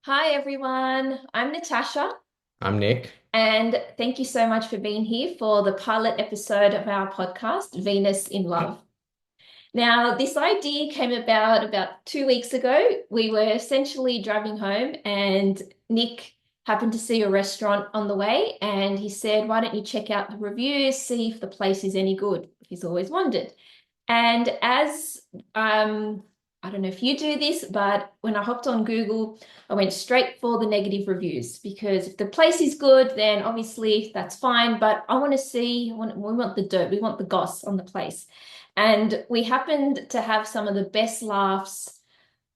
Hi everyone, I'm Natasha, I'm Nick. and thank you so much for being here for the pilot episode of our podcast, Venus in Love. Now, this idea came about 2 weeks ago. We were essentially driving home, and Nick happened to see a restaurant on the way, and he said, "Why don't you check out the reviews, see if the place is any good?" He's always wondered. And as I don't know if you do this, but when I hopped on Google, I went straight for the negative reviews because if the place is good, then obviously that's fine. But I want to see, we want the dirt, we want the goss on the place. And we happened to have some of the best laughs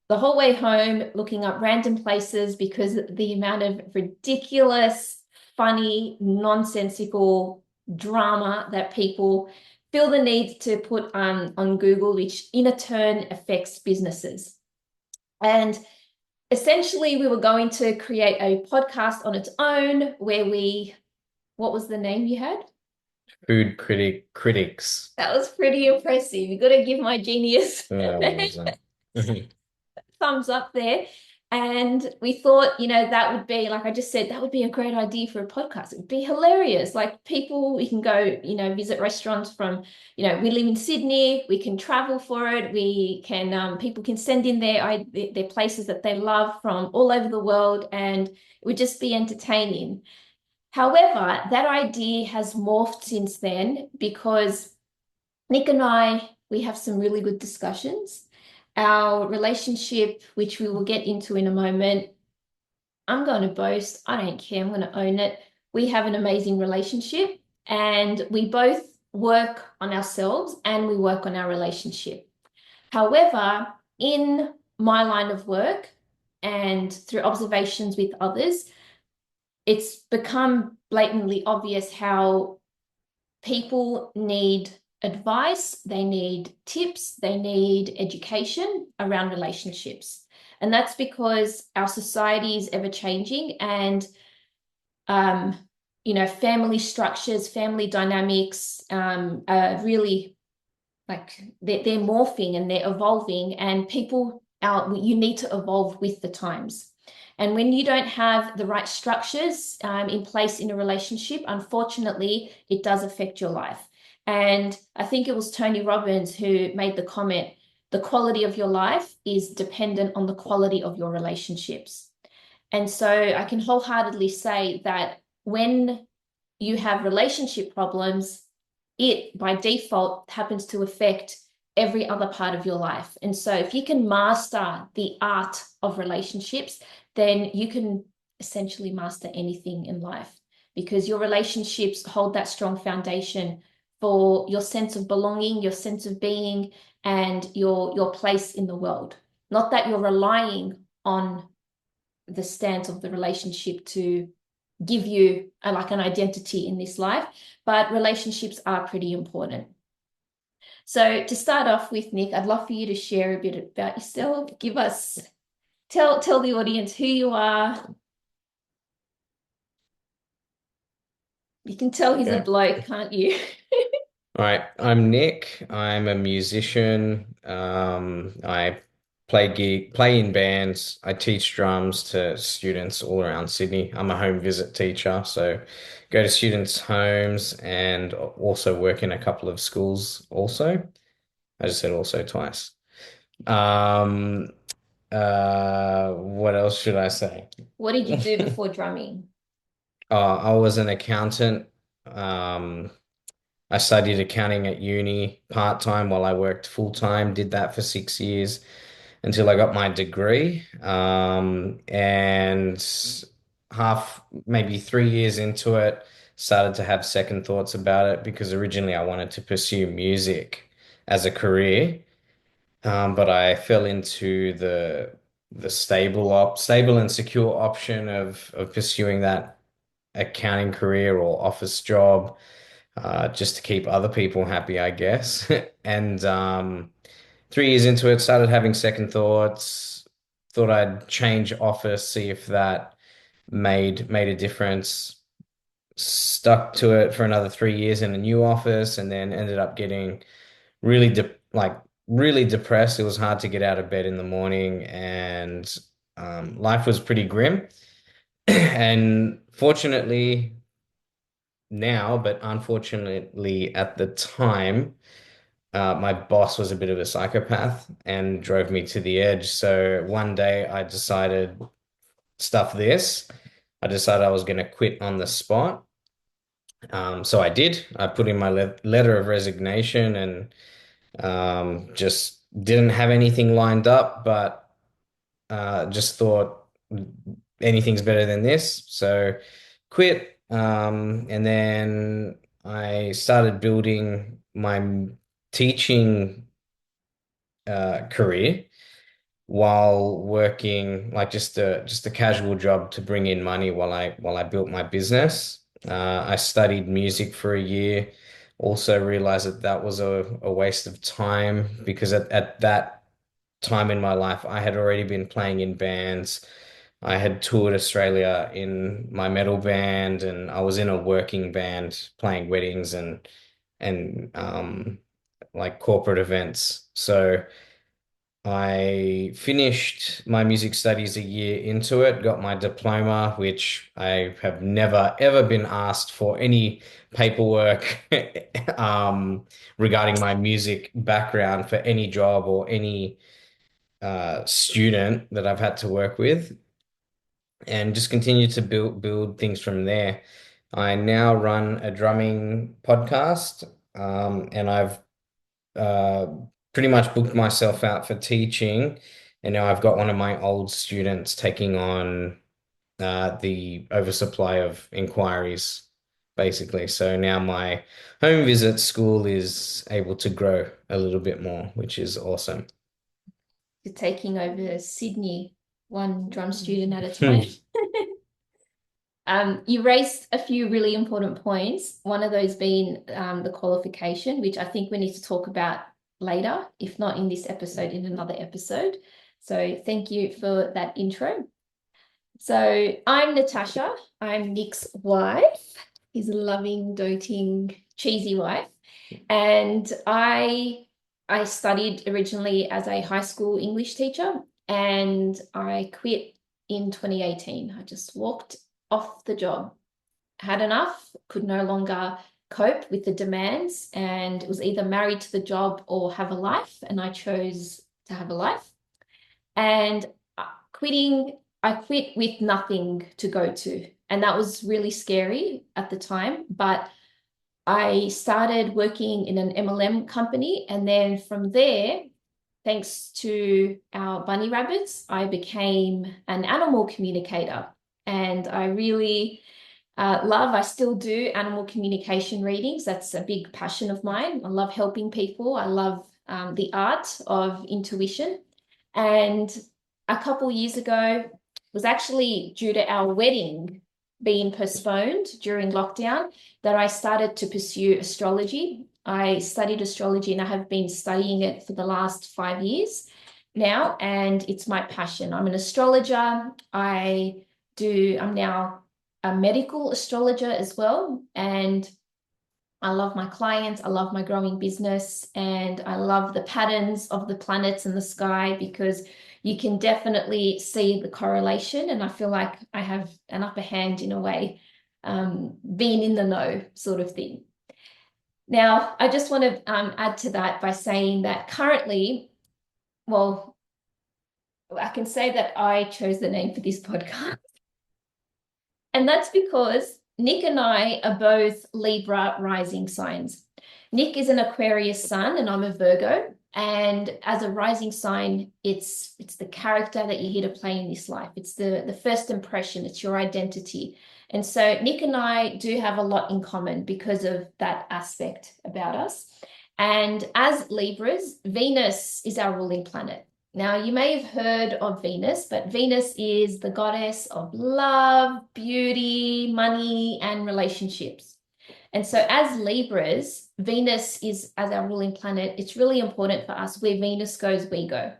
the whole way home, looking up random places because the amount of ridiculous, funny, nonsensical drama that people feel the need to put on Google, which in a turn affects businesses. And essentially, we were going to create a podcast on its own where what was the name you had? Food critics. That was pretty impressive. You got to give my genius Wasn't. thumbs up there. And we thought, that would be, like I just said, that would be a great idea for a podcast. It would be hilarious. Like people, we can go, visit restaurants from, we live in Sydney, we can travel for it. We can, people can send in their places that they love from all over the world, and it would just be entertaining. However, that idea has morphed since then because Nick and we have some really good discussions. Our relationship, which we will get into in a moment, I'm going to boast. I don't care. I'm going to own it. We have an amazing relationship and we both work on ourselves and we work on our relationship. However, in my line of work and through observations with others, it's become blatantly obvious how people need advice, they need tips, they need education around relationships. And that's because our society is ever changing and um, family structures, family dynamics are really like they're morphing and they're evolving, and you need to evolve with the times. And when you don't have the right structures in place in a relationship, unfortunately, it does affect your life. And I think it was Tony Robbins who made the comment, the quality of your life is dependent on the quality of your relationships. And so I can wholeheartedly say that when you have relationship problems, it by default happens to affect every other part of your life. And so if you can master the art of relationships, then you can essentially master anything in life because your relationships hold that strong foundation for your sense of belonging, your sense of being, and your place in the world. Not that you're relying on the stance of the relationship to give you like an identity in this life, but relationships are pretty important. So to start off with, Nick, I'd love for you to share a bit about yourself. Tell the audience who you are. You can tell he's a Okay. bloke, can't you? All right. I'm Nick. I'm a musician. I play in bands. I teach drums to students all around Sydney. I'm a home visit teacher, so go to students' homes and also work in a couple of schools also. I just said also twice. Um, what else should I say? What did you do before drumming? I was an accountant. Um, I studied accounting at uni part-time while I worked full-time, did that for 6 years until I got my degree. And maybe 3 years into it, started to have second thoughts about it because originally I wanted to pursue music as a career. But I fell into the stable and secure option of pursuing that accounting career or office job, just to keep other people happy, I guess. And 3 years into it, started having second thoughts. Thought I'd change office, see if that made a difference. Stuck to it for another 3 years in a new office, and then ended up getting really de like really depressed. It was hard to get out of bed in the morning, and Life was pretty grim. And fortunately now, but unfortunately at the time, my boss was a bit of a psychopath and drove me to the edge. So one day I decided, stuff this. I decided I was going to quit on the spot. So I did. I put in my letter of resignation and just didn't have anything lined up, but just thought anything's better than this. So quit. And then I started building my teaching career while working like just a casual job to bring in money while I built my business. I studied music for a year. Also realized that that was a waste of time because at that time in my life, I had already been playing in bands. I had toured Australia in my metal band, and I was in a working band playing weddings and like corporate events. So I finished my music studies a year into it, got my diploma, which I have never ever been asked for any paperwork regarding my music background for any job or any student that I've had to work with, and just continue to build things from there. I now run a drumming podcast, and I've uh, pretty much booked myself out for teaching, and now I've got one of my old students taking on the oversupply of inquiries, basically. So now my home visit school is able to grow a little bit more, which is awesome. You're taking over Sydney, one drum student at a time. Hmm. You raised a few really important points. One of those being the qualification, which I think we need to talk about later, if not in this episode, in another episode. So thank you for that intro. So I'm Natasha. I'm Nick's wife, his loving, doting, cheesy wife. And I studied originally as a high school English teacher, and I quit in 2018. I just walked off the job, had enough, could no longer cope with the demands, and was either married to the job or have a life. And I chose to have a life. And quitting, I quit with nothing to go to. And that was really scary at the time. But I started working in an MLM company. And then from there, thanks to our bunny rabbits, I became an animal communicator. And I really I still do animal communication readings. That's a big passion of mine. I love helping people. I love the art of intuition. And a couple years ago, was actually due to our wedding being postponed during lockdown, that I started to pursue astrology. I studied astrology and I have been studying it for the last 5 years now, and it's my passion. I'm an astrologer. I'm now a medical astrologer as well. And I love my clients, I love my growing business, and I love the patterns of the planets in the sky because you can definitely see the correlation. And I feel like I have an upper hand in a way, being in the know sort of thing. Now, I just want to add to that by saying that currently, well, I can say that I chose the name for this podcast. And that's because Nick and I are both Libra rising signs. Nick is an Aquarius sun and I'm a Virgo. And as a rising sign, it's the character that you're here to play in this life. It's the first impression, it's your identity. And so Nick and I do have a lot in common because of that aspect about us. And as Libras, Venus is our ruling planet. Now, you may have heard of Venus, but Venus is the goddess of love, beauty, money, and relationships. And so, as Libras, Venus is as our ruling planet. It's really important for us. Where Venus goes, we go.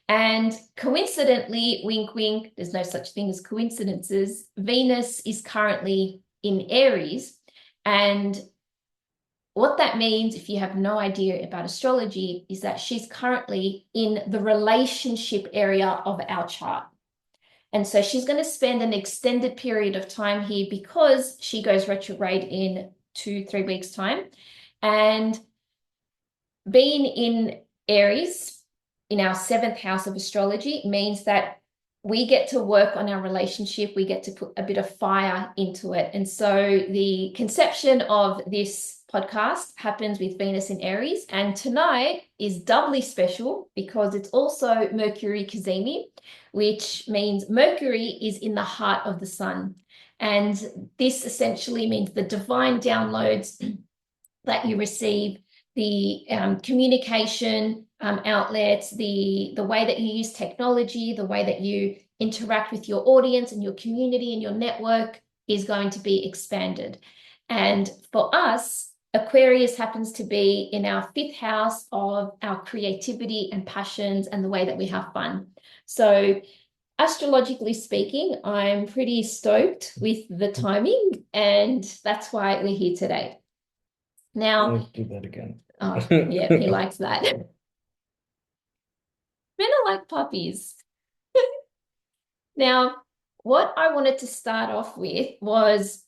And coincidentally, wink, wink, there's no such thing as coincidences. Venus is currently in Aries. And what that means, if you have no idea about astrology, is that she's currently in the relationship area of our chart. And so she's going to spend an extended period of time here because she goes retrograde in 2, 3 weeks' time. And being in Aries in our seventh house of astrology means that we get to work on our relationship. We get to put a bit of fire into it. And so the conception of this podcast happens with Venus in Aries. And tonight is doubly special because it's also Mercury Cazimi, which means Mercury is in the heart of the sun. And this essentially means the divine downloads that you receive, the communication outlets, the way that you use technology, the way that you interact with your audience and your community and your network is going to be expanded. And for us, Aquarius happens to be in our fifth house of our creativity and passions and the way that we have fun. So astrologically speaking, I'm pretty stoked with the timing, and that's why we're here today. Now, Let's do that again. oh, yeah, he likes that. Men are like puppies. Now, what I wanted to start off with was,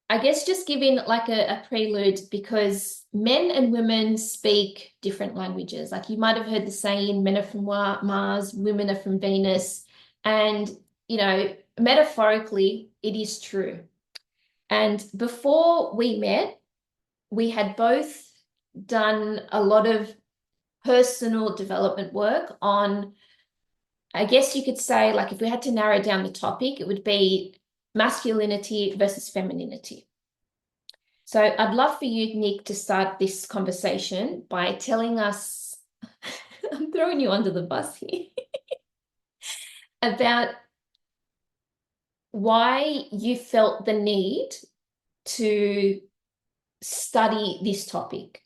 I guess, just giving like a prelude because men and women speak different languages. Like you might have heard the saying, men are from Mars, women are from Venus. And, metaphorically, it is true. And before we met, we had both done a lot of personal development work on, I guess you could say, like if we had to narrow down the topic, it would be masculinity versus femininity. So I'd love for you, Nick, to start this conversation by telling us, I'm throwing you under the bus here, about why you felt the need to study this topic.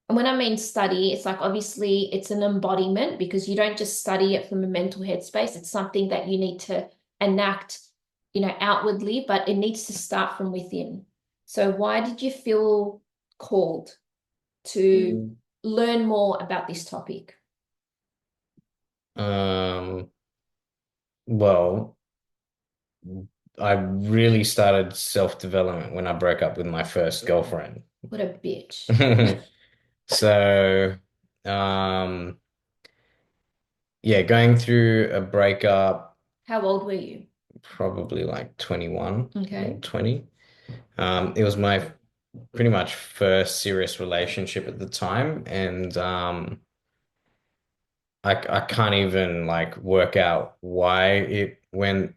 And when I mean study, it's like obviously it's an embodiment because you don't just study it from a mental headspace. It's something that you need to enact, outwardly, but it needs to start from within. So why did you feel called to learn more about this topic? Um, well, I really started self-development when I broke up with my first girlfriend. What a bitch. So, um, yeah, going through a breakup, How old were you? probably like 21 or Okay. 20. It was my pretty much first serious relationship at the time, and I can't even like work out why it went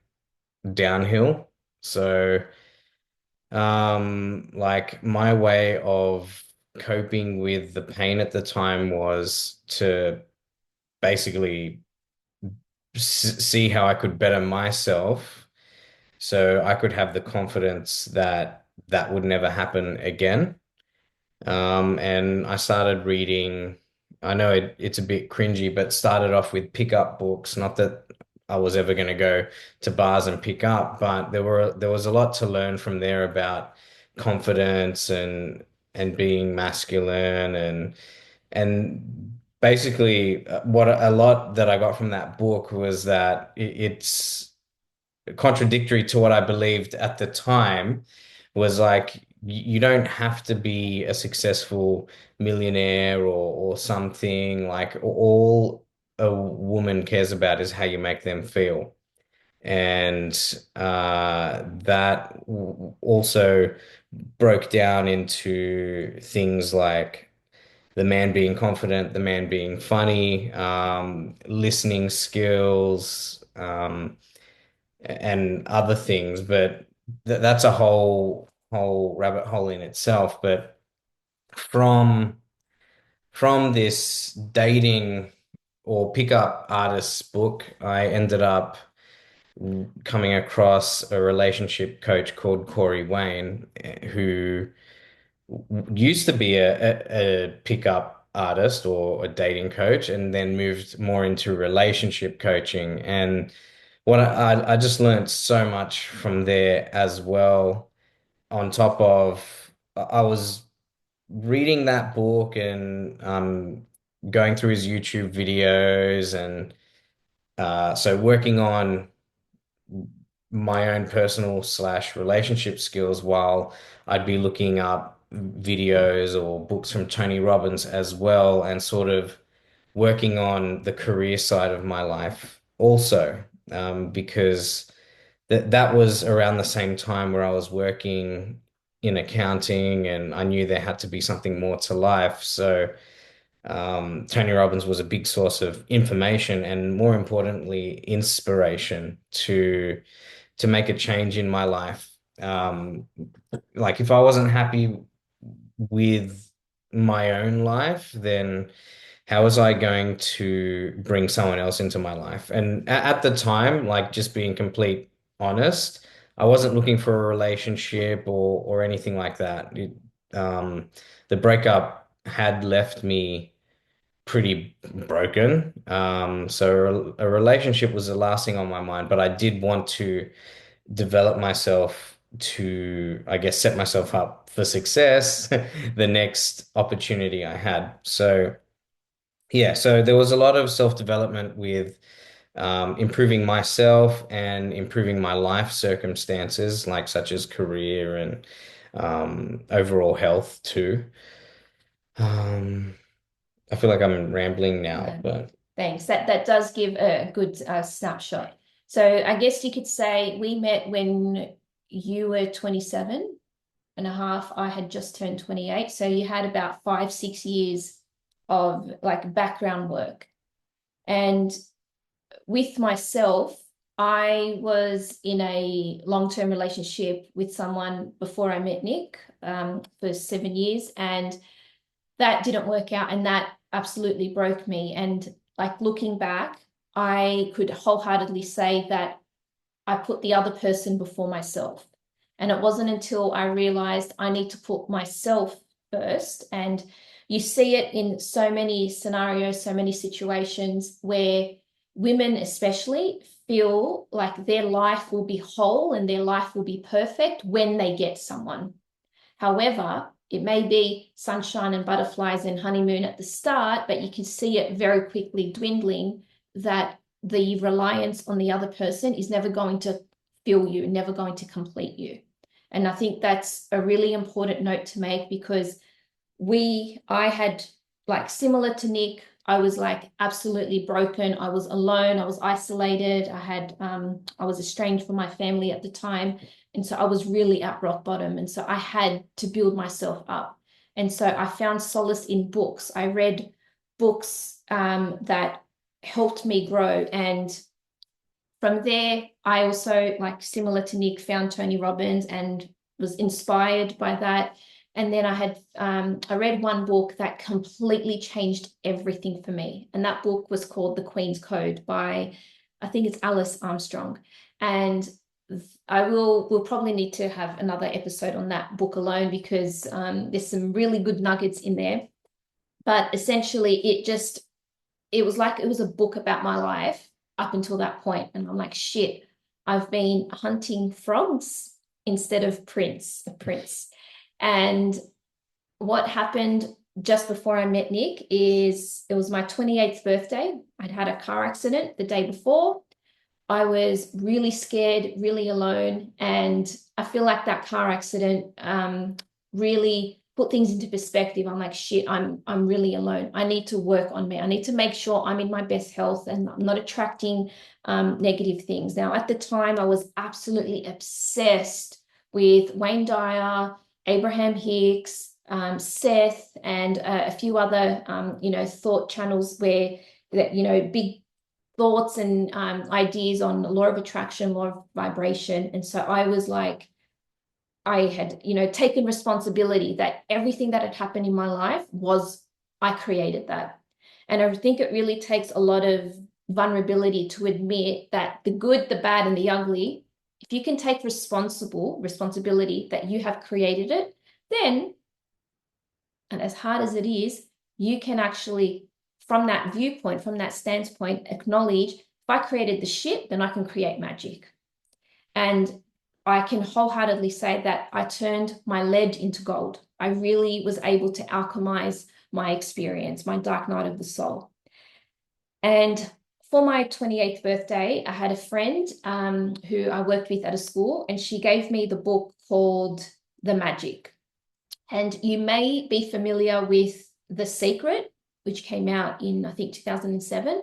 downhill. So, like my way of coping with the pain at the time was to basically see how I could better myself so I could have the confidence that that would never happen again. And I started reading, I know it's a bit cringy, but started off with pickup books. Not that I was ever going to go to bars and pick up, but there was a lot to learn from there about confidence and being masculine and basically what a lot that I got from that book was that it's contradictory to what I believed at the time was like you don't have to be a successful millionaire or something like all a woman cares about is how you make them feel. And that also broke down into things like the man being confident, the man being funny, listening skills, and other things, but that's a whole rabbit hole in itself. But from from this dating or pickup artists book, I ended up coming across a relationship coach called Corey Wayne, who used to be a pickup artist or a dating coach and then moved more into relationship coaching. And what I just learned so much from there as well. On top of, I was reading that book and going through his YouTube videos and so working on my own personal slash relationship skills while I'd be looking up videos or books from Tony Robbins as well, and sort of working on the career side of my life also, because that was around the same time where I was working in accounting, and I knew there had to be something more to life. So Tony Robbins was a big source of information and, more importantly, inspiration to make a change in my life. Like if I wasn't happy with my own life, then how was I going to bring someone else into my life? And at the time, like just being complete honest, I wasn't looking for a relationship or anything like that. The breakup had left me pretty broken. So a relationship was the last thing on my mind, but I did want to develop myself to, I guess, set myself up for success the next opportunity I had. So yeah, so there was a lot of self-development with improving myself and improving my life circumstances, like such as career and overall health too. Um, I feel like I'm rambling now, No, but thanks. That does give a good snapshot. So I guess you could say we met when you were 27 and a half. I had just turned 28. So you had about 5, 6 years of like background work. And with myself, I was in a long-term relationship with someone before I met Nick, for 7 years, and that didn't work out, and that absolutely broke me. And like looking back, I could wholeheartedly say that I put the other person before myself. And it wasn't until I realized I need to put myself first. And you see it in so many scenarios, so many situations where women, especially, feel like their life will be whole and their life will be perfect when they get someone. However, it may be sunshine and butterflies and honeymoon at the start, but you can see it very quickly dwindling, that the reliance on the other person is never going to fill you, never going to complete you. And I think that's a really important note to make, because I had, like, similar to Nick, I was like absolutely broken. I was alone. I was isolated. I was estranged from my family at the time. And so I was really at rock bottom. And so I had to build myself up. And so I found solace in books. I read books that helped me grow. And from there, I also, like similar to Nick, found Tony Robbins and was inspired by that. And then I read one book that completely changed everything for me. And that book was called The Queen's Code by, I think it's Alice Armstrong. And we'll probably need to have another episode on that book alone, because there's some really good nuggets in there. But essentially, it was like it was a book about my life up until that point. And I'm like, shit, I've been hunting frogs instead of Prince. And what happened just before I met Nick is it was my 28th birthday. I'd had a car accident the day before. I was really scared, really alone. And I feel like that car accident really put things into perspective. I'm like, shit, I'm really alone. I need to work on me. I need to make sure I'm in my best health and I'm not attracting negative things. Now, at the time, I was absolutely obsessed with Wayne Dyer, Abraham Hicks, Seth, and a few other, thought channels where that, big thoughts and ideas on the law of attraction, law of vibration. And so I was like, I had, taken responsibility that everything that had happened in my life was, I created that. And I think it really takes a lot of vulnerability to admit that the good, the bad, and the ugly, if you can take responsibility that you have created it, then, and as hard as it is, you can actually, from that viewpoint, from that stance point, acknowledge, if I created the shit, then I can create magic. And I can wholeheartedly say that I turned my lead into gold. I really was able to alchemize my experience, my dark night of the soul. And for my 28th birthday, I had a friend who I worked with at a school, and she gave me the book called The Magic. And you may be familiar with The Secret, which came out in, I think, 2007.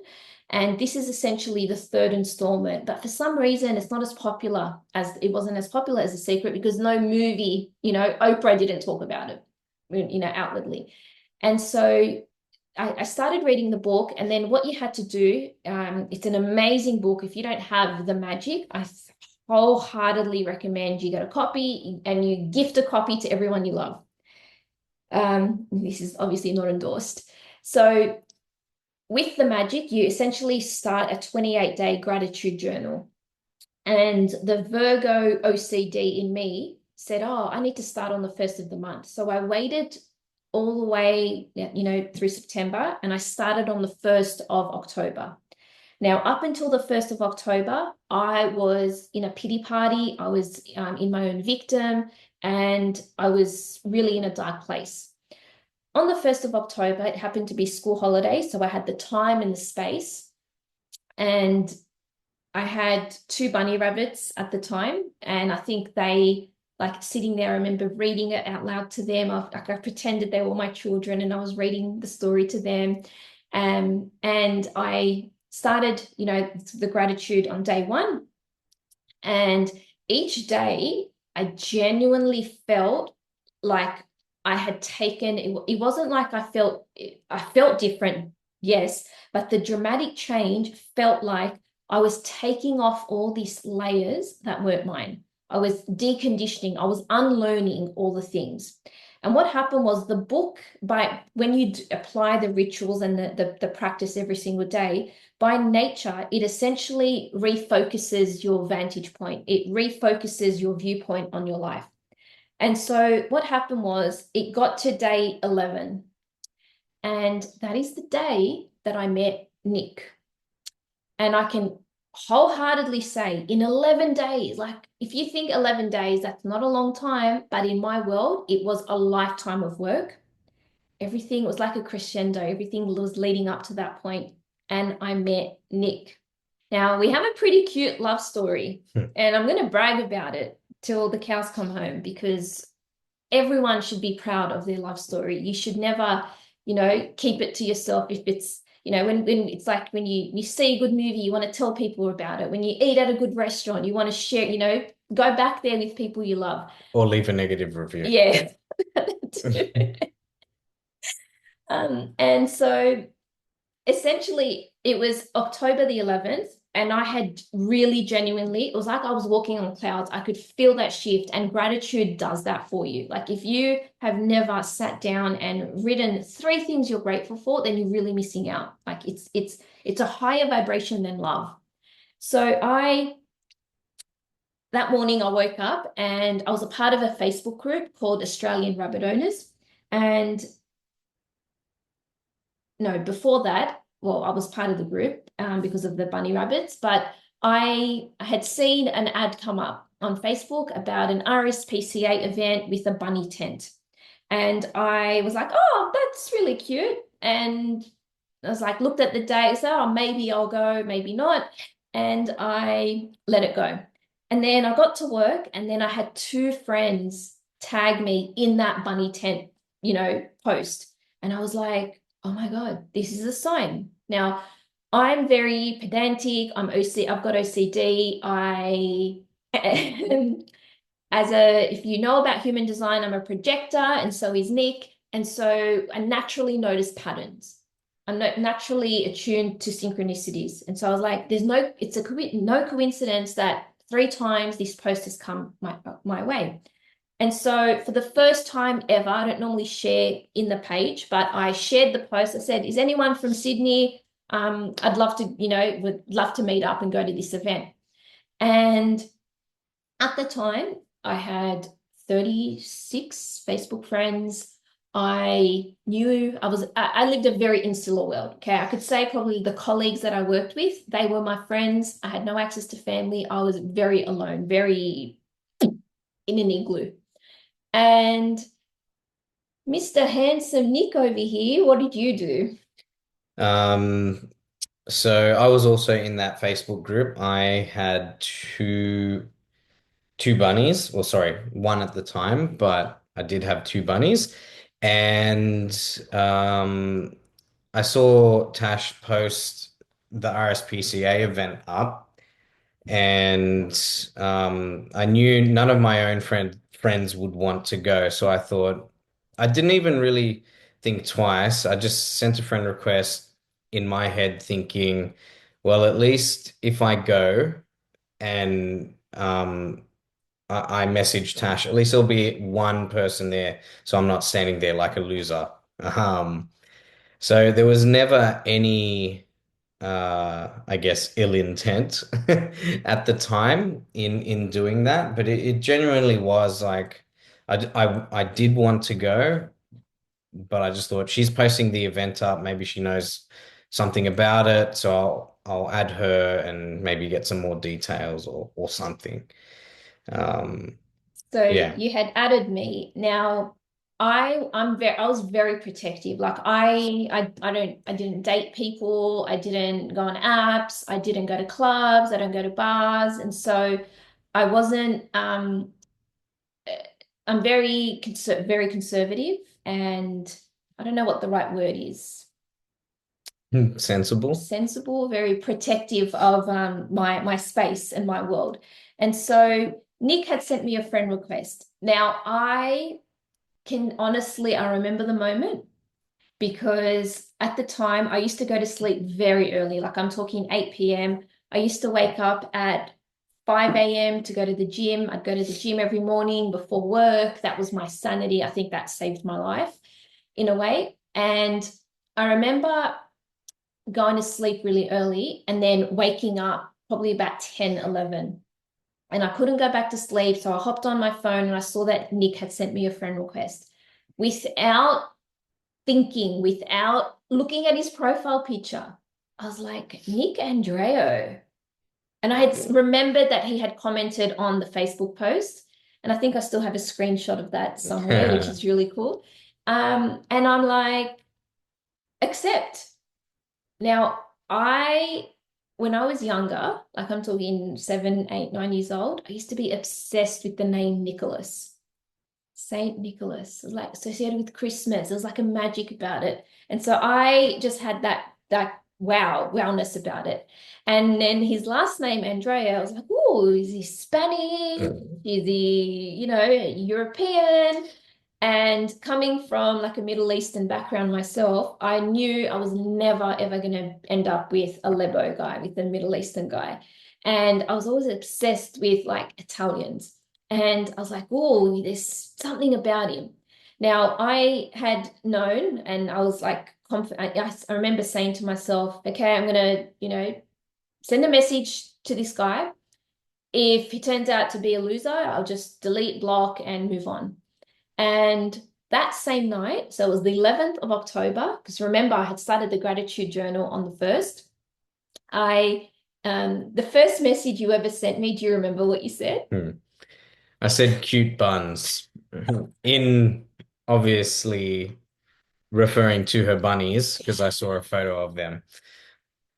And this is essentially the third installment. But for some reason, it's not as popular as it wasn't as popular as The Secret because no movie, Oprah didn't talk about it, outwardly. And so I started reading the book, and then what you had to do, it's an amazing book. If you don't have The Magic, I wholeheartedly recommend you get a copy and you gift a copy to everyone you love. This is obviously not endorsed. So with The Magic, you essentially start a 28-day gratitude journal. And the Virgo OCD in me said, oh, I need to start on the first of the month. So I waited all the way, through September, and I started on the 1st of October. Now, up until the 1st of October, I was in a pity party. I was in my own victim, and I was really in a dark place. On the 1st of October, it happened to be school holidays, so I had the time and the space. And I had two bunny rabbits at the time, and I think they like sitting there. I remember reading it out loud to them. I pretended they were my children, and I was reading the story to them. And I started, the gratitude on day one. And each day, I genuinely felt like I had taken it. It wasn't like I felt different, yes, but the dramatic change felt like I was taking off all these layers that weren't mine. I was deconditioning, I was unlearning all the things. And what happened was the book, by when you apply the rituals and the practice every single day, by nature, it essentially refocuses your vantage point. It refocuses your viewpoint on your life. And so what happened was it got to day 11, and that is the day that I met Nick. And I can wholeheartedly say in 11 days, like if you think 11 days, that's not a long time, but in my world, it was a lifetime of work. Everything was like a crescendo. Everything was leading up to that point. And I met Nick. Now, we have a pretty cute love story, and I'm going to brag about it till the cows come home because everyone should be proud of their love story. You should never, keep it to yourself. If it's, when it's like when you see a good movie, you want to tell people about it. When you eat at a good restaurant, you want to share, go back there with people you love. Or leave a negative review. Yeah. And so essentially it was October the 11th, and I had really genuinely, it was like I was walking on clouds. I could feel that shift, and gratitude does that for you. Like if you have never sat down and written 3 things you're grateful for, then you're really missing out. Like it's a higher vibration than love. So that morning I woke up and I was a part of a Facebook group called Australian Rabbit Owners. And no, before that, well, I was part of the group because of the bunny rabbits, but I had seen an ad come up on Facebook about an RSPCA event with a bunny tent. And I was like, oh, that's really cute. And I was like, looked at the date, said, oh, maybe I'll go, maybe not. And I let it go. And then I got to work, and then I had 2 friends tag me in that bunny tent, post. And I was like, oh my God, this is a sign. Now, I'm very pedantic. I've got OCD. If you know about human design, I'm a projector, and so is Nick. And so I naturally notice patterns. I'm not naturally attuned to synchronicities. And so I was like, no coincidence that 3 times this post has come my way. And so for the first time ever, I don't normally share in the page, but I shared the post. I said, is anyone from Sydney? I'd love to, would love to meet up and go to this event. And at the time, I had 36 Facebook friends. I lived a very insular world. Okay. I could say probably the colleagues that I worked with, they were my friends. I had no access to family. I was very alone, very in an igloo. And Mr. Handsome Nick over here, what did you do? Um, So I was also in that Facebook group. I had two bunnies. Well, sorry, one at the time, but I did have two bunnies. And um, I saw Tash post the RSPCA event up, and I knew none of my own friends would want to go. So I thought I didn't even really think twice. I just sent a friend request in my head, thinking, well, at least if I go and I message Tash, at least there'll be one person there, so I'm not standing there like a loser. So there was never any, I guess, ill intent at the time in doing that, but it genuinely was like I did want to go, but I just thought she's posting the event up, maybe she knows something about it, so I'll add her and maybe get some more details or something. Um, So yeah. you had added me. Now I was very protective. Like I didn't date people, I didn't go on apps, I didn't go to clubs, I don't go to bars. And so I wasn't I'm very conservative, and I don't know what the right word is. Sensible. Sensible, very protective of my space and my world. And so Nick had sent me a friend request. Now I remember the moment because at the time I used to go to sleep very early, like I'm talking 8 p.m. I used to wake up at 5 a.m. to go to the gym. I'd go to the gym every morning before work. That was my sanity. I think that saved my life in a way. And I remember going to sleep really early and then waking up probably about 10, 11. And I couldn't go back to sleep. So I hopped on my phone and I saw that Nick had sent me a friend request. Without thinking, without looking at his profile picture, I was like, Nick Andreo. And I had remembered that he had commented on the Facebook post. And I think I still have a screenshot of that somewhere, which is really cool. And I'm like, accept. Now, when I was younger, like I'm talking 7, 8, 9 years old, I used to be obsessed with the name Nicholas. Saint Nicholas, it was like associated with Christmas. There was like a magic about it. And so I just had that wowness about it. And then his last name, Andrea, I was like, oh, is he Spanish? Is he, European? And coming from like a Middle Eastern background myself, I knew I was never ever going to end up with a Lebo guy, with a Middle Eastern guy. And I was always obsessed with like Italians. And I was like, oh, there's something about him. Now, I had known, and I was like, confident. I remember saying to myself, okay, I'm going to, send a message to this guy. If he turns out to be a loser, I'll just delete, block, and move on. And that same night, so it was the 11th of October, because remember, I had started the gratitude journal on the 1st. The first message you ever sent me, do you remember what you said? Hmm. I said cute buns in obviously referring to her bunnies because I saw a photo of them.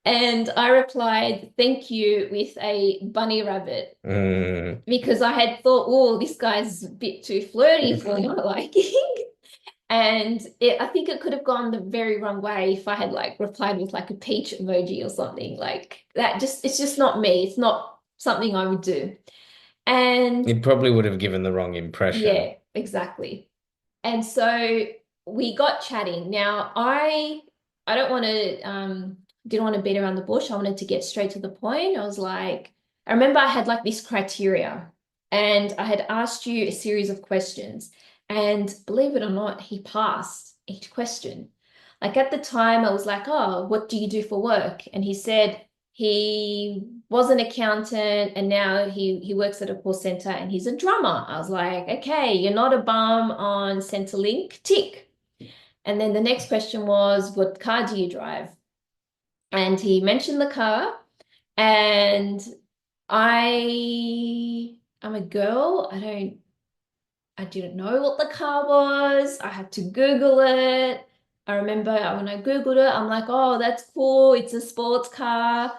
And I replied, thank you, with a bunny rabbit, Mm. because I had thought, oh, this guy's a bit too flirty for my liking. And I think it could have gone the very wrong way if I had like replied with like a peach emoji or something like that. It's just not me. It's not something I would do. And It probably would have given the wrong impression. yeah, exactly. And so we got chatting. Now I don't want to didn't want to beat around the bush. I wanted to get straight to the point. I was like, I remember I had like this criteria and I had asked you a series of questions. And believe it or not, he passed each question. Like at the time, I was like, oh, what do you do for work? And he said he was an accountant and now he works at a call center and he's a drummer. I was like, okay, you're not a bum on Centrelink, tick. And then the next question was, what car do you drive? And he mentioned the car, and I'm a girl. I didn't know what the car was. I had to Google it. I remember when I Googled it, I'm like, oh, that's cool. It's a sports car.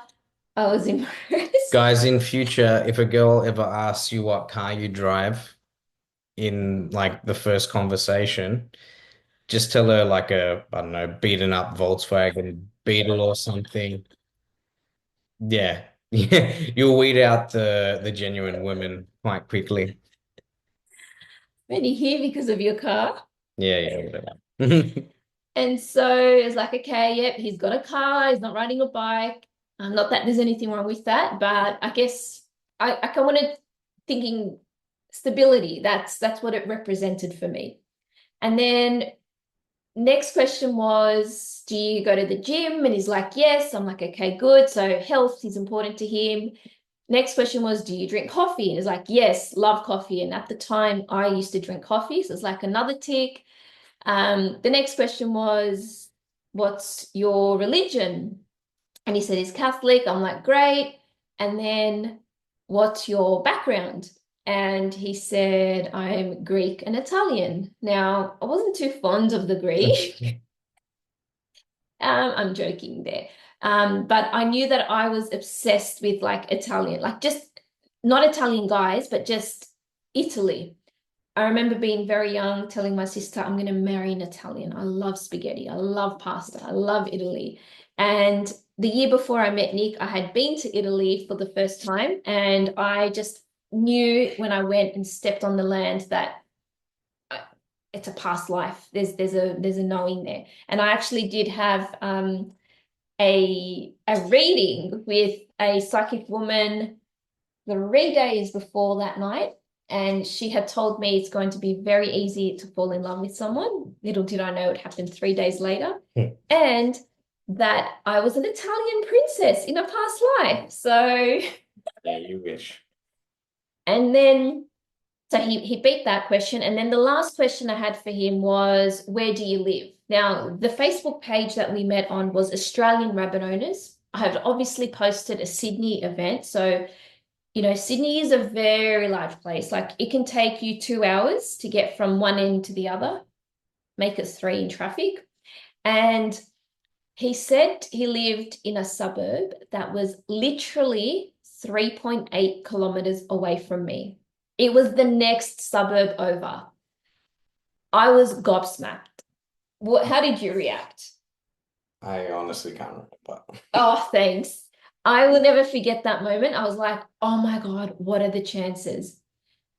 I was impressed. Guys, in future, if a girl ever asks you what car you drive in like the first conversation, just tell her like a, I don't know, beaten up Volkswagen Beetle or something. Yeah. Yeah. You'll weed out the genuine women quite quickly. Only here because of your car. Yeah, yeah, whatever. And so it's like, okay, yep, he's got a car, he's not riding a bike. Not that there's anything wrong with that, but I guess I kind of wanted thinking stability. That's what it represented for me. And then next question was, do you go to the gym? And he's like, yes. I'm like, okay, good. So health is important to him. Next question was, do you drink coffee? And he's like, yes, love coffee. And at the time, I used to drink coffee. So it's like another tick. The next question was, what's your religion? And he said he's Catholic. I'm like, great. And then, what's your background? And he said, I'm Greek and Italian. Now, I wasn't too fond of the Greek. I'm joking there. But I knew that I was obsessed with like Italian, like just not Italian guys, but just Italy. I remember being very young, telling my sister, I'm going to marry an Italian. I love spaghetti. I love pasta. I love Italy. And the year before I met Nick, I had been to Italy for the first time. And I just knew when I went and stepped on the land that it's a past life. There's a knowing there. And I actually did have a reading with a psychic woman 3 days before that night. And she had told me it's going to be very easy to fall in love with someone. Little did I know it happened 3 days later. And that I was an Italian princess in a past life. So, Yeah, you wish. and then, so he beat that question. And then the last question I had for him was, where do you live? Now, the Facebook page that we met on was Australian Rabbit Owners. I have obviously posted a Sydney event. So, Sydney is a very large place. Like it can take you 2 hours to get from one end to the other, make it 3 in traffic. And he said he lived in a suburb that was literally 3.8 kilometers away from me. It was the next suburb over. I was gobsmacked. How did you react? I honestly can't remember. Oh, thanks. I will never forget that moment. I was like, oh my God, what are the chances?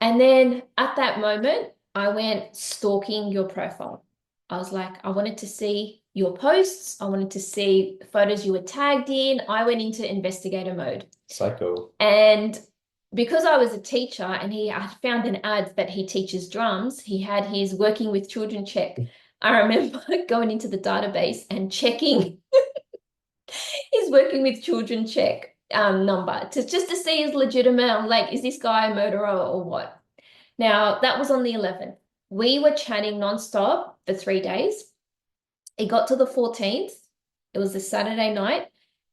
And then at that moment, I went stalking your profile. I was like, I wanted to see your posts. I wanted to see photos you were tagged in. I went into investigator mode. Psycho. And because I was a teacher and I found an ad that he teaches drums, he had his working with children check. I remember going into the database and checking his working with children check number just to see is legitimate. I'm like, is this guy a murderer or what? Now, that was on the 11th. We were chatting nonstop for 3 days. It got to the 14th. It was a Saturday night.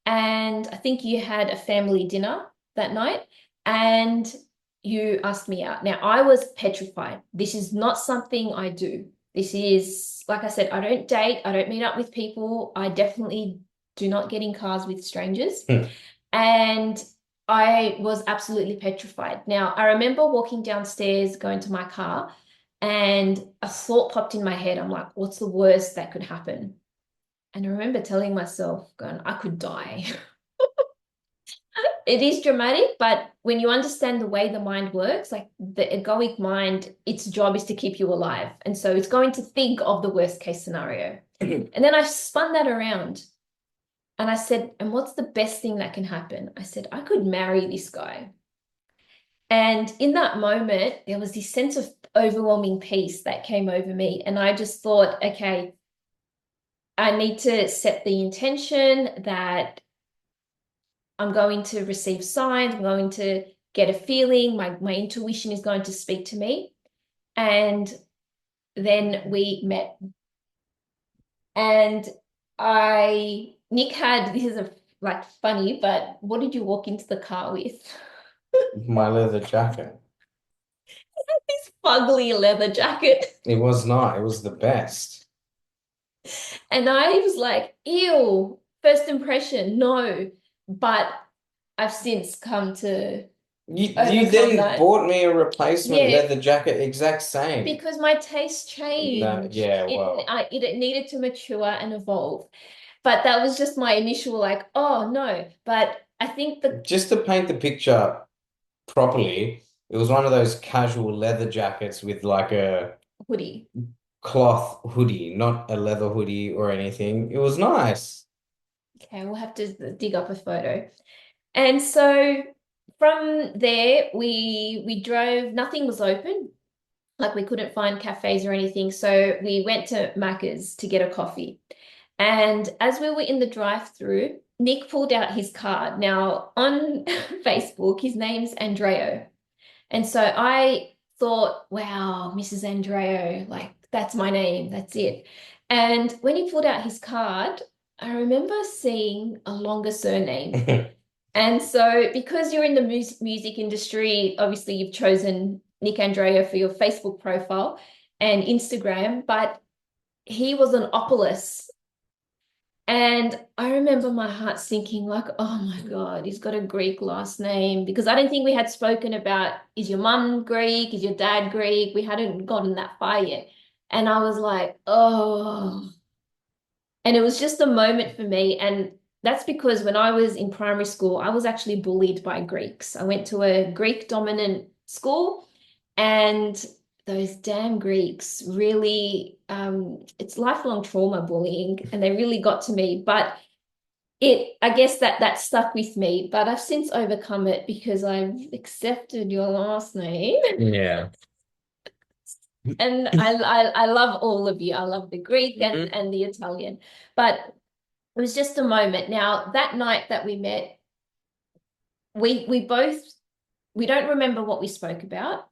And I think you had a family dinner that night. And you asked me out. Now, I was petrified. This is not something I do. This is, like I said, I don't date. I don't meet up with people. I definitely do not get in cars with strangers. And I was absolutely petrified. Now, I remember walking downstairs, going to my car, and a thought popped in my head. I'm like, what's the worst that could happen? And I remember telling myself, going, I could die. It is dramatic, but when you understand the way the mind works, like the egoic mind, its job is to keep you alive. And so it's going to think of the worst case scenario. And then I spun that around and I said, and what's the best thing that can happen? I said, I could marry this guy. And in that moment, there was this sense of overwhelming peace that came over me. And I just thought, okay, I need to set the intention that I'm going to receive signs, I'm going to get a feeling, my intuition is going to speak to me. And then we met. And Nick had, this is like funny, but what did you walk into the car with? My leather jacket. This fugly leather jacket. It was not. It was the best. And I was like, ew, first impression, no. But I've since come to You overcome then that. bought me a replacement Yeah, leather jacket, exact same. because my taste No, changed. yeah, It, well, it needed to mature and evolve. But that was just my initial like, oh no. But I think the just to paint the picture properly, it was one of those casual leather jackets with like a hoodie. cloth hoodie, not a leather hoodie or anything. It was nice. Okay, we'll have to dig up a photo. And so from there, we drove. Nothing was open. Like we couldn't find cafes or anything. So we went to Macca's to get a coffee. And as we were in the drive-through, Nick pulled out his card. Now on Facebook, his name's Andreo. And so I thought, wow, Mrs. Andreo, like that's my name, that's it. And when he pulled out his card, I remember seeing a longer surname. And so, because you're in the music industry, obviously you've chosen Nick Andrea for your Facebook profile and Instagram, but he was an Opolis. And I remember my heart sinking, like, oh my God, he's got a Greek last name. Because I don't think we had spoken about, is your mum Greek? Is your dad Greek? We hadn't gotten that far yet. And I was like, oh. And it was just a moment for me. And that's because when I was in primary school, I was actually bullied by Greeks. I went to a Greek dominant school, and those damn Greeks really, it's lifelong trauma bullying, and they really got to me. But I guess that stuck with me. But I've since overcome it because I've accepted your last name. Yeah. And I love all of you. I love the Greek and the Italian. But it was just a moment. Now, that night that we met, we both we don't remember what we spoke about,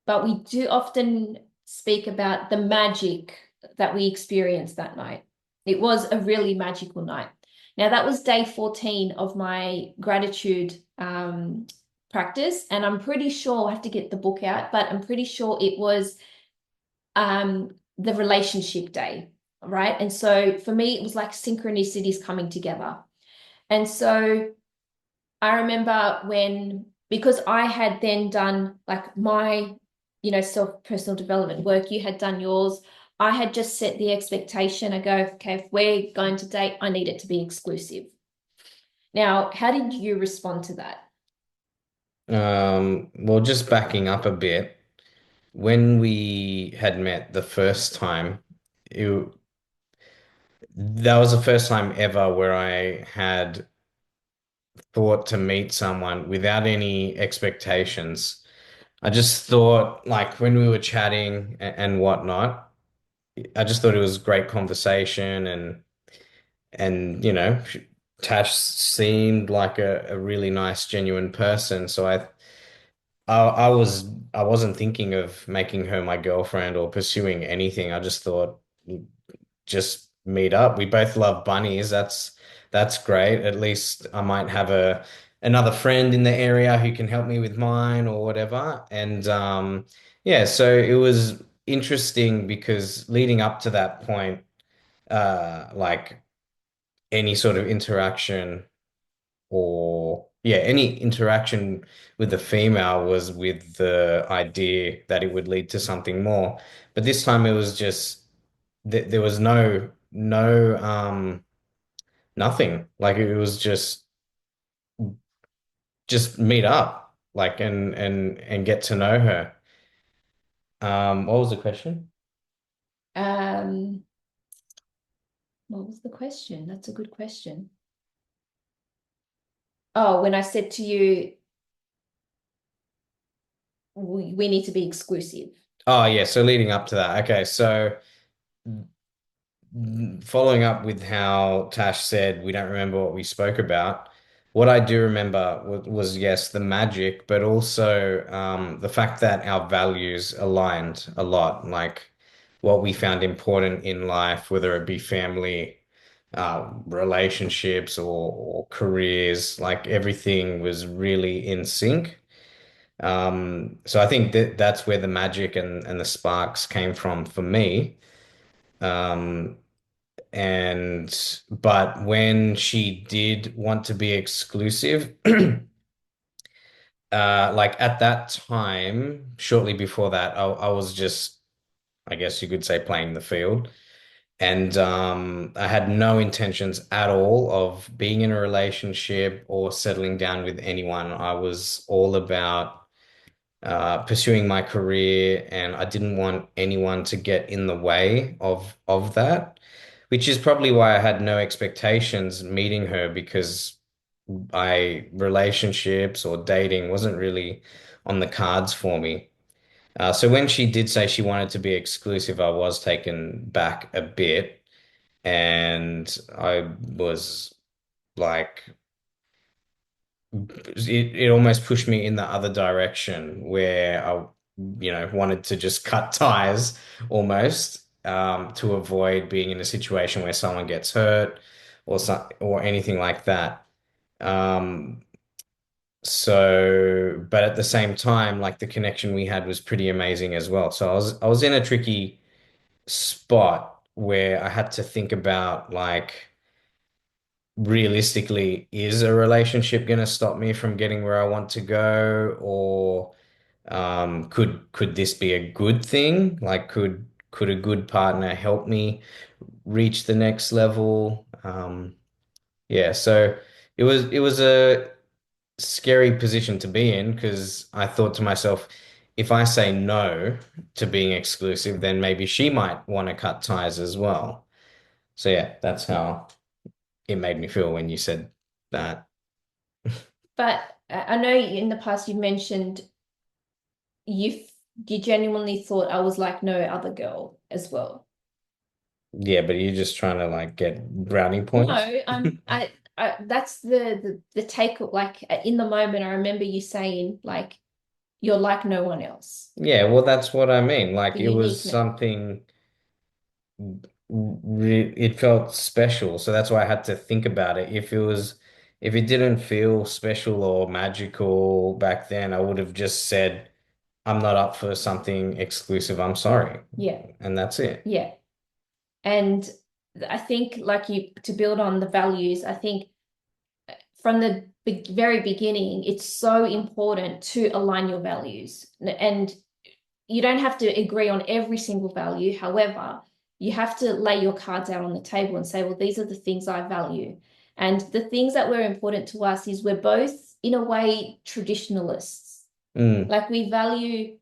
but we do often speak about the magic that we experienced that night. It was a really magical night. Now, that was day 14 of my gratitude practice, and I'm pretty sure I have to get the book out, but I'm pretty sure it was the relationship day, right? And so for me, it was like synchronicities coming together. And so I remember when, because I had then done like my, self personal development work, you had done yours. I had just set the expectation. I go, okay, if we're going to date, I need it to be exclusive. Now, how did you respond to that? Well, just backing up a bit, when we had met the first time, it, that was the first time ever where I had thought to meet someone without any expectations. I just thought, like, when we were chatting and whatnot, I just thought it was great conversation and Tash seemed like a really nice, genuine person. So I wasn't thinking of making her my girlfriend or pursuing anything. I just thought just meet up. We both love bunnies. That's great. At least I might have a another friend in the area who can help me with mine or whatever. And yeah, so it was interesting because leading up to that point, like any sort of interaction or yeah, any interaction with the female was with the idea that it would lead to something more. But this time it was just there was no nothing. Like it was just meet up like and get to know her. What was the question? Um, what was the question? That's a good question. Oh, when I said to you, we need to be exclusive. Oh yeah, so leading up to that. Okay, so following up with how Tash said we don't remember what we spoke about, what I do remember was yes, the magic, but also the fact that our values aligned a lot, like what we found important in life, whether it be family, relationships, or careers, like everything was really in sync. So I think that's where the magic and the sparks came from for me. But when she did want to be exclusive, like at that time, shortly before that, I was just, I guess you could say, playing the field. And I had no intentions at all of being in a relationship or settling down with anyone. I was all about pursuing my career, and I didn't want anyone to get in the way of that, which is probably why I had no expectations meeting her because I relationships or dating wasn't really on the cards for me. So when she did say she wanted to be exclusive, I was taken back a bit, and I was like, it almost pushed me in the other direction where I, wanted to just cut ties almost, to avoid being in a situation where someone gets hurt or anything like that. Um, but at the same time, like the connection we had was pretty amazing as well. So I was in a tricky spot where I had to think about like realistically, is a relationship going to stop me from getting where I want to go, or could this be a good thing? Like, could a good partner help me reach the next level? Yeah, so it was a scary position to be in because I thought to myself, if I say no to being exclusive, then maybe she might want to cut ties as well. So yeah, that's how it made me feel when you said that. But I know in the past you mentioned you you genuinely thought I was like no other girl as well. Yeah, but you're just trying to like get brownie No, points. I that's the take like in the moment I remember you saying like you're like no one else. Yeah, well, that's what I mean. Like The it was uniqueness. something, it felt special. So that's why I had to think about it. If it didn't feel special or magical back then, I would have just said, I'm not up for something exclusive. I'm sorry. Yeah, And that's it. yeah. And I think like you to build on the values, I think from the very beginning, it's so important to align your values. And you don't have to agree on every single value. However, you have to lay your cards out on the table and say, well, these are the things I value. And the things that were important to us is we're both, in a way, traditionalists. Mm, Like we value,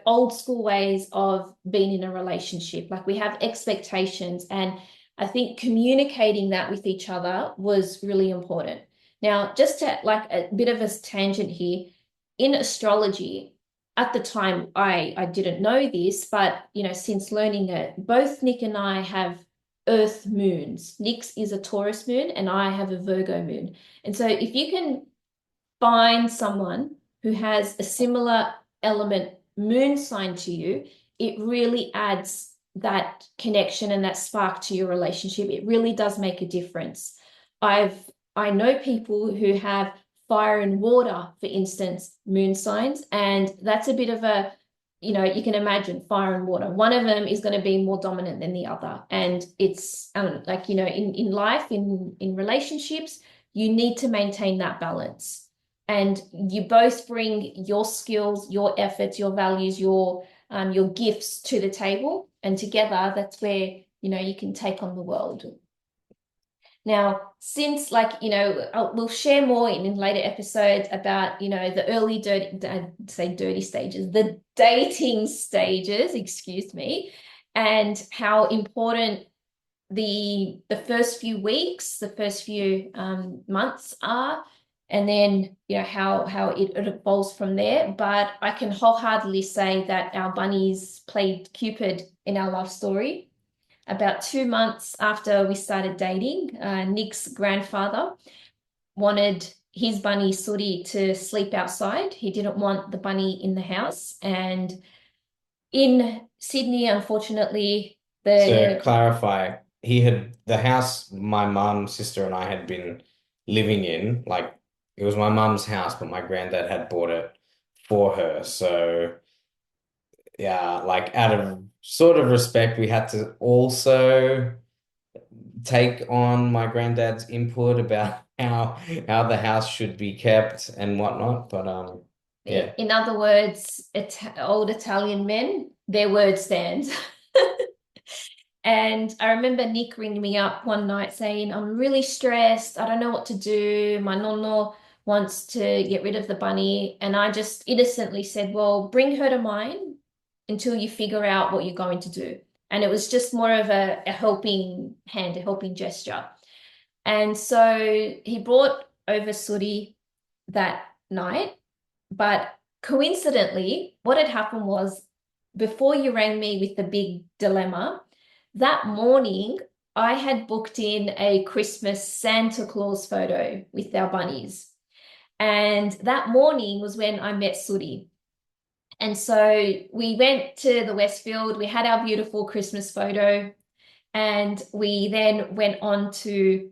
old school ways of being in a relationship. Like we have expectations. And I think communicating that with each other was really important. Now, just to like a bit of a tangent here, in astrology, at the time I didn't know this, but since learning it, both Nick and I have Earth moons. Nick's is a Taurus moon, and I have a Virgo moon. And so if you can find someone who has a similar element moon sign to you, it really adds that connection and that spark to your relationship. It really does make a difference. I've I know people who have fire and water, for instance, moon signs, and that's a bit of a, you can imagine fire and water. One of them is going to be more dominant than the other, and it's like in life, in relationships, you need to maintain that balance, and you both bring your skills, your efforts, your values, your gifts to the table, and together that's where you can take on the world. Now, since we'll share more in later episodes about the early dirty, I'd say dirty stages, the dating stages, excuse me, and how important the first few weeks, the first few months are, and then how it evolves from there. But I can wholeheartedly say that our bunnies played Cupid in our love story. About 2 months after we started dating, Nick's grandfather wanted his bunny Sooty to sleep outside. He didn't want the bunny in the house. And in Sydney, unfortunately, to the clarify, the house my mum, sister, and I had been living in, like it was my mum's house, but my granddad had bought it for her. So yeah, like out of sort of respect, we had to also take on my granddad's input about how the house should be kept and whatnot. But yeah. In other words, old Italian men, their word stands. And I remember Nick ringing me up one night saying, I'm really stressed. I don't know what to do. My nonno wants to get rid of the bunny. And I just innocently said, well, bring her to mine until you figure out what you're going to do. And it was just more of a helping hand, a helping gesture. And so he brought over Sooty that night. But coincidentally, what had happened was before you rang me with the big dilemma, that morning I had booked in a Christmas Santa Claus photo with our bunnies. And that morning was when I met Sooty. And so we went to the Westfield, we had our beautiful Christmas photo, and we then went on to,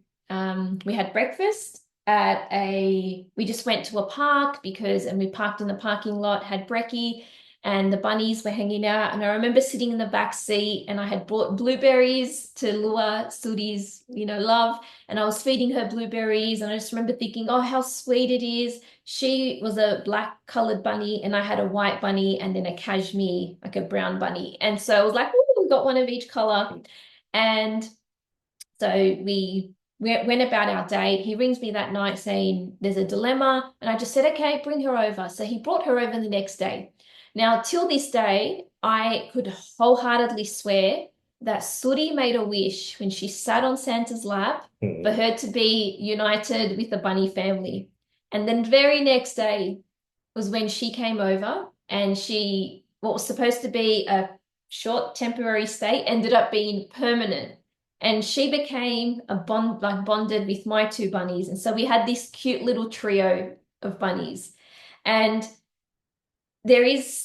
we had breakfast we just went to a park and we parked in the parking lot, had brekkie, and the bunnies were hanging out. And I remember sitting in the back seat and I had brought blueberries to lure Sooty's, love. And I was feeding her blueberries. And I just remember thinking, oh, how sweet it is. She was a black colored bunny and I had a white bunny and then a cashmere, like a brown bunny. And so I was like, oh, we got one of each color. And so we went about our day. He rings me that night saying there's a dilemma. And I just said, okay, bring her over. So he brought her over the next day. Now, till this day, I could wholeheartedly swear that Sooty made a wish when she sat on Santa's lap for her to be united with the bunny family. And then the very next day was when she came over and what was supposed to be a short temporary stay ended up being permanent. And she became bonded with my two bunnies. And so we had this cute little trio of bunnies. And there is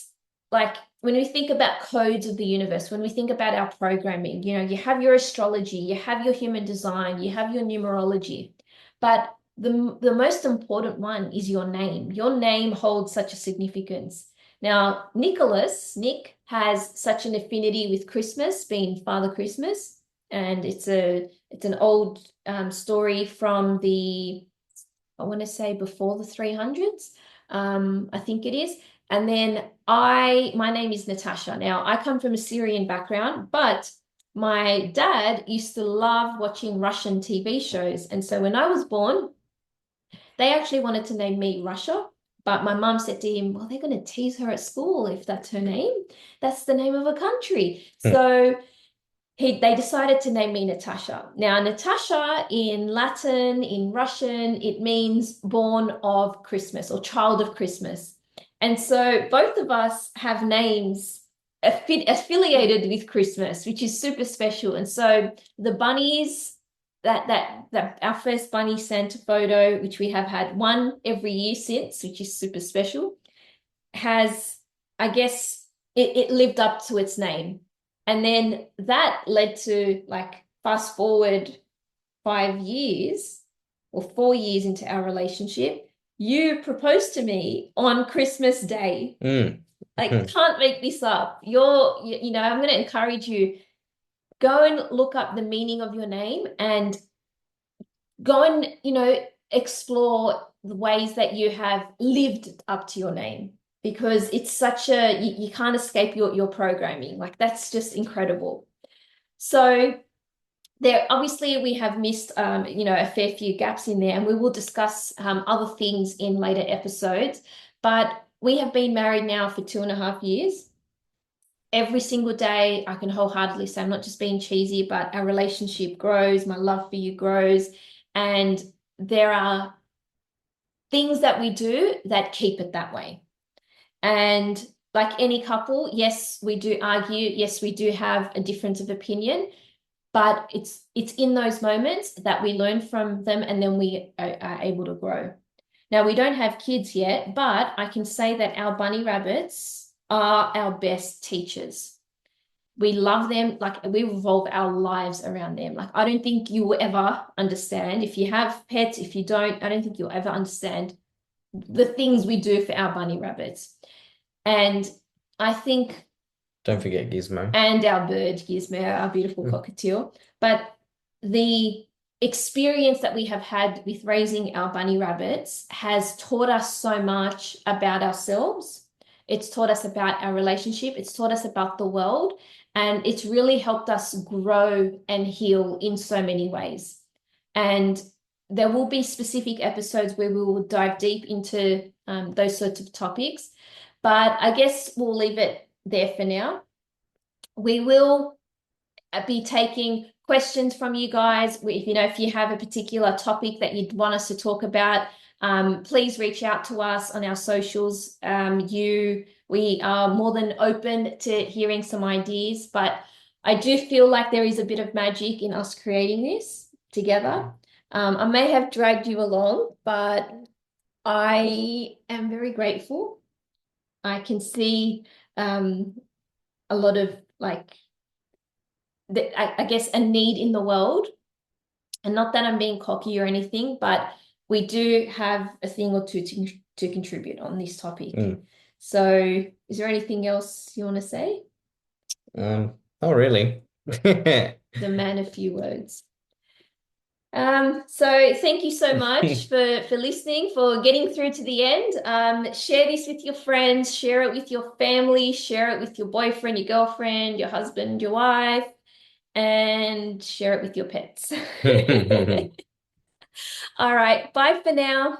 when we think about codes of the universe, when we think about our programming, you have your astrology, you have your human design, you have your numerology. But the most important one is your name. Your name holds such a significance. Now, Nick has such an affinity with Christmas, being Father Christmas. And it's an old story from I want to say before the 300s. I think it is. And then my name is Natasha. Now, I come from a Syrian background, but my dad used to love watching Russian TV shows. And so when I was born, they actually wanted to name me Russia. But my mum said to him, well, they're going to tease her at school if that's her name. That's the name of a country. So they decided to name me Natasha. Now, Natasha in Latin, in Russian, it means born of Christmas or child of Christmas. And so both of us have names affiliated with Christmas, which is super special. And so the bunnies, that our first bunny Santa photo, which we have had one every year since, which is super special, has, I guess, it lived up to its name. And then that led to fast forward 5 years or 4 years into our relationship, you proposed to me on Christmas Day. Can't make this up. I'm going to encourage you, go and look up the meaning of your name and go and, explore the ways that you have lived up to your name. Because it's such you can't escape your programming. That's just incredible. So there, obviously we have missed, a fair few gaps in there, and we will discuss other things in later episodes. But we have been married now for 2.5 years. Every single day, I can wholeheartedly say I'm not just being cheesy, but our relationship grows, my love for you grows, and there are things that we do that keep it that way. And like any couple, yes, we do argue. Yes, we do have a difference of opinion, but it's in those moments that we learn from them and then we are able to grow. Now, we don't have kids yet, but I can say that our bunny rabbits are our best teachers. We love them. We revolve our lives around them. I don't think you will ever understand. If you have pets, if you don't, I don't think you'll ever understand the things we do for our bunny rabbits. And I think... Don't forget Gizmo. And our bird, Gizmo, our beautiful cockatiel. But the experience that we have had with raising our bunny rabbits has taught us so much about ourselves. It's taught us about our relationship. It's taught us about the world. And it's really helped us grow and heal in so many ways. And there will be specific episodes where we will dive deep into those sorts of topics. But I guess we'll leave it there for now. We will be taking questions from you guys. If you have a particular topic that you'd want us to talk about, please reach out to us on our socials. We are more than open to hearing some ideas, but I do feel like there is a bit of magic in us creating this together. I may have dragged you along, but I am very grateful. I can see a lot of I guess a need in the world. And not that I'm being cocky or anything, but we do have a thing or two to contribute on this topic. So is there anything else you want to say? Not really. The man of few words. So thank you so much for listening, for getting through to the end. Share this with your friends, share it with your family, share it with your boyfriend, your girlfriend, your husband, your wife, and share it with your pets. All right, bye for now.